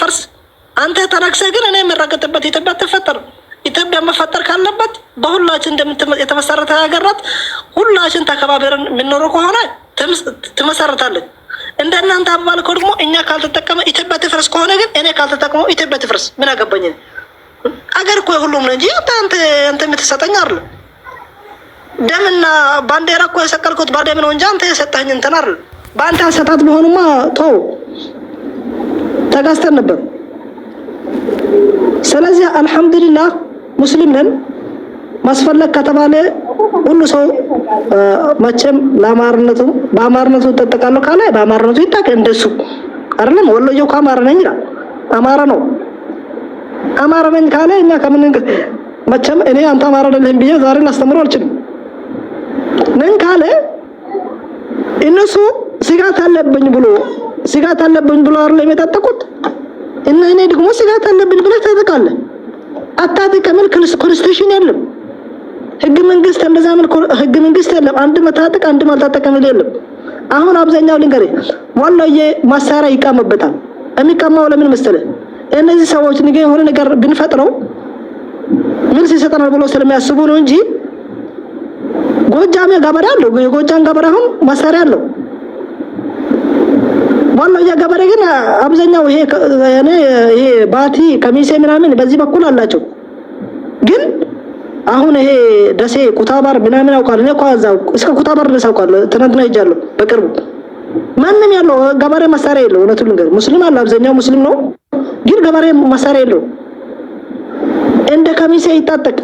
እንድትፈርስ አንተ ተረክሰህ ግን እኔ የምረገጥበት ኢትዮጵያ ተፈጠር ኢትዮጵያ መፈጠር ካለበት በሁላችን የተመሰረተ ሀገር ናት። ሁላችን ተከባብረን የምንኖረው ከሆነ ትመሰረታለች። እንደናንተ አባባል እኮ ደግሞ እኛ ካልተጠቀመ ኢትዮጵያ ትፍረስ ከሆነ ግን እኔ ካልተጠቀመው ኢትዮጵያ ትፍረስ ምን አገባኝ? አገር እኮ የሁሉም ነው እንጂ አንተ የምትሰጠኝ አይደል? ደምና ባንዲራ እኮ የሰቀልኩት ባደም ነው እንጂ አንተ የሰጠኝ እንትን አይደል? በአንተ አሰጣጥ ቢሆንማ ተው ተጋስተን ነበር። ስለዚህ አልሐምዱሊላህ ሙስሊም ነን። ማስፈለግ ከተባለ ሁሉ ሰው መቼም ለአማርነቱ በአማርነቱ ተጠቃለው ካለ በአማርነቱ ይታከ እንደሱ አይደለም። ወሎዬው ከአማራ ነኝ ይላል። አማራ ነው። አማራ ነኝ ካለ እኛ ከምን መቼም እኔ አንተ አማራ አይደለም ብዬ ዛሬ ላስተምረው አልችልም። ነኝ ካለ እነሱ ስጋት አለብኝ ብሎ አይደለም የታጠቁት። እና እኔ ደግሞ ስጋት አለብኝ ብለህ ታጠቃለህ። አታጥቀምል ኮንስቲቱሽን የለም፣ ህግ መንግስት እንደዛ ምን ህግ መንግስት የለም። አንድ መታጠቅ አንድ ማልታጠቅም የለም። አሁን አብዛኛው ልንገርህ ወሎዬ መሳሪያ ይቃመበታል። የሚቀማው ለምን መሰለህ? እነዚህ ሰዎች ነገ የሆነ ነገር ብንፈጥረው ምን ሲሰጠናል ብሎ ስለሚያስቡ ነው እንጂ ጎጃም ገበሬ አለው። የጎጃም ገበሬ አሁን መሳሪያ አለው። ወሎዬ ገበሬ ግን አብዛኛው ይሄ ባቲ ከሚሴ ምናምን በዚህ በኩል አላቸው። ግን አሁን ይሄ ደሴ ኩታባር ምናምን አውቃለሁ። እኔ ኳዛው እስከ ኩታባር ድረስ አውቃለሁ። ትናንትና ሄጃለሁ በቅርቡ። ማንም ያለው ገበሬ መሳሪያ የለው። እውነቱን ልንገርህ ሙስሊም አለ፣ አብዛኛው ሙስሊም ነው። ግን ገበሬ መሳሪያ የለው። እንደ ከሚሴ ይታጠቅ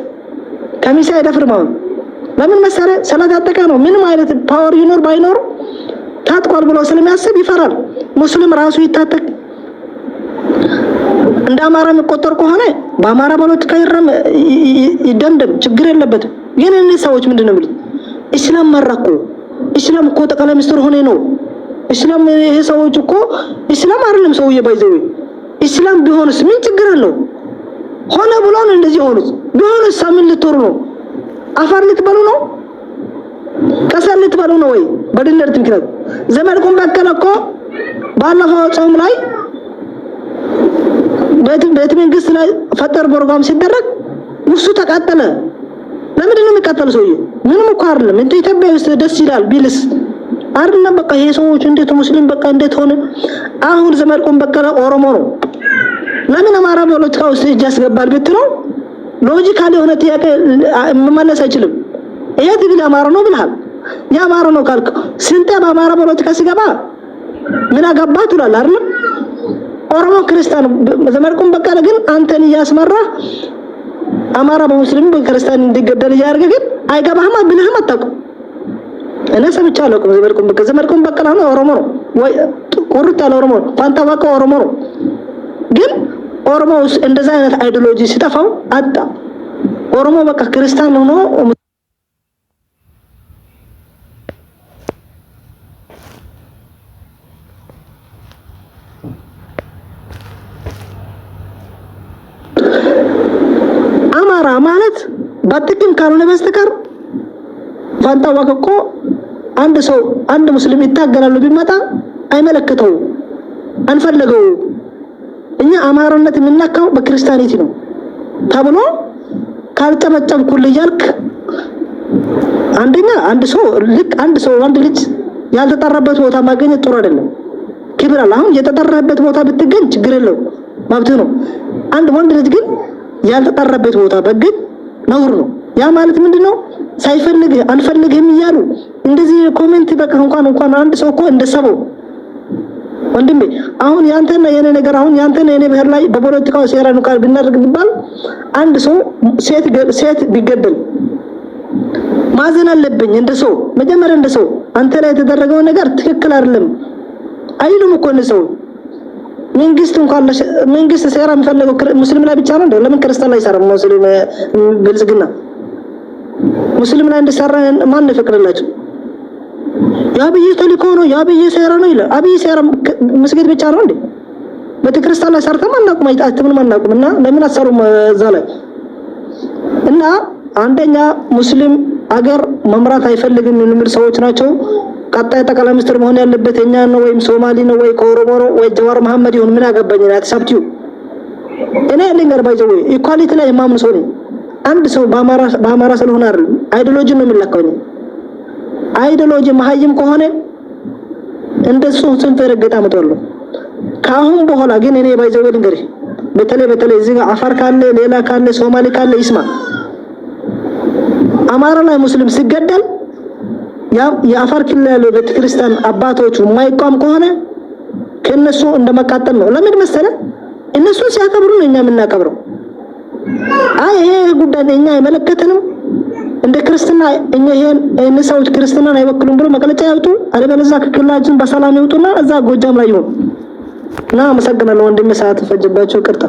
ከሚሴ አይደፍርም። አሁን ለምን መሳሪያ ስለታጠቀ ነው። ምንም አይነት ፓወር ይኖር ባይኖር ታጥቋል ብሎ ስለሚያስብ ይፈራል። ሙስሊም ራሱ ይታጠቅ። እንደ አማራ የሚቆጠር ከሆነ በአማራ ፖለቲካ ይደምደም፣ ችግር የለበትም። ግን እነዚህ ሰዎች ምንድነው የሚሉት? እስላም መራኩ እስላም እኮ ጠቅላይ ሚኒስትር ሆነ ነው። እስላም ይሄ ሰዎች እኮ እስላም አይደለም ሰውዬ ባይዘው እስላም ቢሆንስ ምን ችግር አለው? ሆነ ብሎ ነው እንደዚህ ሆኑት። ቢሆንስ ምን ልትወሩ ነው? አፋር ልትበሉ ነው? ከሰል ልትበሉ ነው ወይ? በድንበር ትምክራት ዘመድኩም በቀለ እኮ ባለፈው ጾም ላይ ቤተ መንግስት ላይ ፈጠር ፕሮግራም ሲደረግ ውስጡ ተቃጠለ። ለምንድን ነው የሚቃጠለው? ሰውዬው ምንም እኮ አይደለም። እንደ ኢትዮጵያ ውስጥ ደስ ይላል ቢልስ አይደለም። በቃ ይሄ ሰዎች እንዴት ሙስሊም በቃ እንዴት ሆነ? አሁን ዘመድኩም በቀለ ኦሮሞ ነው። ለምን አማራ ፖለቲካ ውስጥ እጅ ያስገባል ብትለው ሎጂካሊ የሆነ ጥያቄ መመለስ አይችልም። ይሄ ትግል አማራ ነው ብለሃል። የአማራ ነው ካልክ ስንት በአማራ ፖለቲካ ሲገባ ምን አገባህ ትላለህ አይደል? ኦሮሞ ክርስቲያን ዘመድኩም በቀለ ግን አንተን እያስመራ አማራ በሙስሊም በክርስቲያን እንዲገደል እያደረገ ግን አይገባህም ብለህም አታውቅም። እኔ ሰምቻለሁ። ዘመድኩም በቀለ ነው ኦሮሞ ነው ወይ ቁርጥ ያለ ኦሮሞ ነው። ፋንታ ባቀ ኦሮሞ ነው። ግን ኦሮሞ ውስጥ እንደዛ አይነት አይዲዮሎጂ ሲጠፋው አጣ። ኦሮሞ በቃ ክርስቲያን ሆኖ አማራ ማለት በጥቅም ካልሆነ በስተቀር ፋንታ ባቀ እኮ አንድ ሰው አንድ ሙስሊም ይታገላሉ ቢመጣ አይመለከተው አንፈልገው። እኛ አማራነት የምናካው በክርስቲያኒቲ ነው ተብሎ ካልጨመጨምኩል ይያልክ አንደኛ አንድ ሰው አንድ ልጅ ያልተጠራበት ቦታ ማግኘት ጥሩ አይደለም። ክብር አለ። አሁን የተጠራበት ቦታ ብትገኝ ችግር የለው መብት ነው። አንድ ወንድ ልጅ ግን ያልተጠራበት ቦታ በግኝ ነውር ነው። ያ ማለት ምንድነው? ሳይፈልግ አንፈልግም ይያሉ እንደዚህ ኮሜንት በቃ እንኳን አንድ ሰው እኮ እንደሰበው ወንድሜ አሁን ያንተና የኔ ነገር አሁን ያንተና የኔ ብሔር ላይ በፖለቲካው ሴራ ነው ቃል ብናደርግ ቢባል አንድ ሰው ሴት ቢገደል ማዘን አለብኝ እንደ ሰው መጀመሪያ እንደ ሰው አንተ ላይ የተደረገው ነገር ትክክል አይደለም አይሉም እኮ ነው ሰው መንግስት ሴራ የሚፈልገው ሙስሊም ላይ ብቻ ነው። ለምን ክርስቲያን ላይ ይሰራ? ሙስሊም ብልጽግና ሙስሊም ላይ እንደሰራ ማን ይፈቅድላችሁ? ያብይ ተልኮ ነው ያብይ ሴራ ነው ይላል። አብይ ሴራ መስጊድ ብቻ ነው እንዴ? በተክርስቲያን ላይ ሰርተም አናውቅም አይታተምም አናውቅም። እና ለምን አሰሩም እዛ ላይ? እና አንደኛ ሙስሊም አገር መምራት አይፈልግም የሚል ሰዎች ናቸው። ቀጣይ ጠቅላይ ሚኒስትር መሆን ያለበት እኛ ነው ወይም ሶማሊ ነው ወይ ከኦሮሞ ነው ወይ ጀዋር መሐመድ ይሁን ምን አገባኝ ነው አትሰብቲው እኔ ልንገር ባይዘው ኢኳሊቲ ላይ ማምን ሰው ነኝ አንድ ሰው በአማራ ስለሆነ አይደል አይዲዮሎጂ ነው የሚለካው አይዲዮሎጂ መሀይም ከሆነ እንደሱ ስንት ረገጣ መጥቷል ካሁን በኋላ ግን እኔ ባይዘው ልንገር በተለይ እዚህ አፋር ካለ ሌላ ካለ ሶማሊ ካለ ይስማ አማራ ላይ ሙስሊም ሲገደል የአፋር ክልል ያለው ቤተክርስቲያን አባቶቹ ማይቋም ከሆነ ከነሱ እንደመቃጠል ነው ለምን መሰለ እነሱ ሲያከብሩ ነው እኛ የምናከብረው ይሄ ጉዳይ እኛ አይመለከተንም እንደ ክርስቲና እኛ ይሄን እነሳውት ክርስቲናን አይወክሉም ብሎ መቀለጫ ያውጡ አለበለዚያ ከክልላችን በሰላም ይውጡና እዛ ጎጃም ላይ ይሁን እና መሰግናለሁ ወንድሜ ሰዓት ፈጅባቸው ቅርታ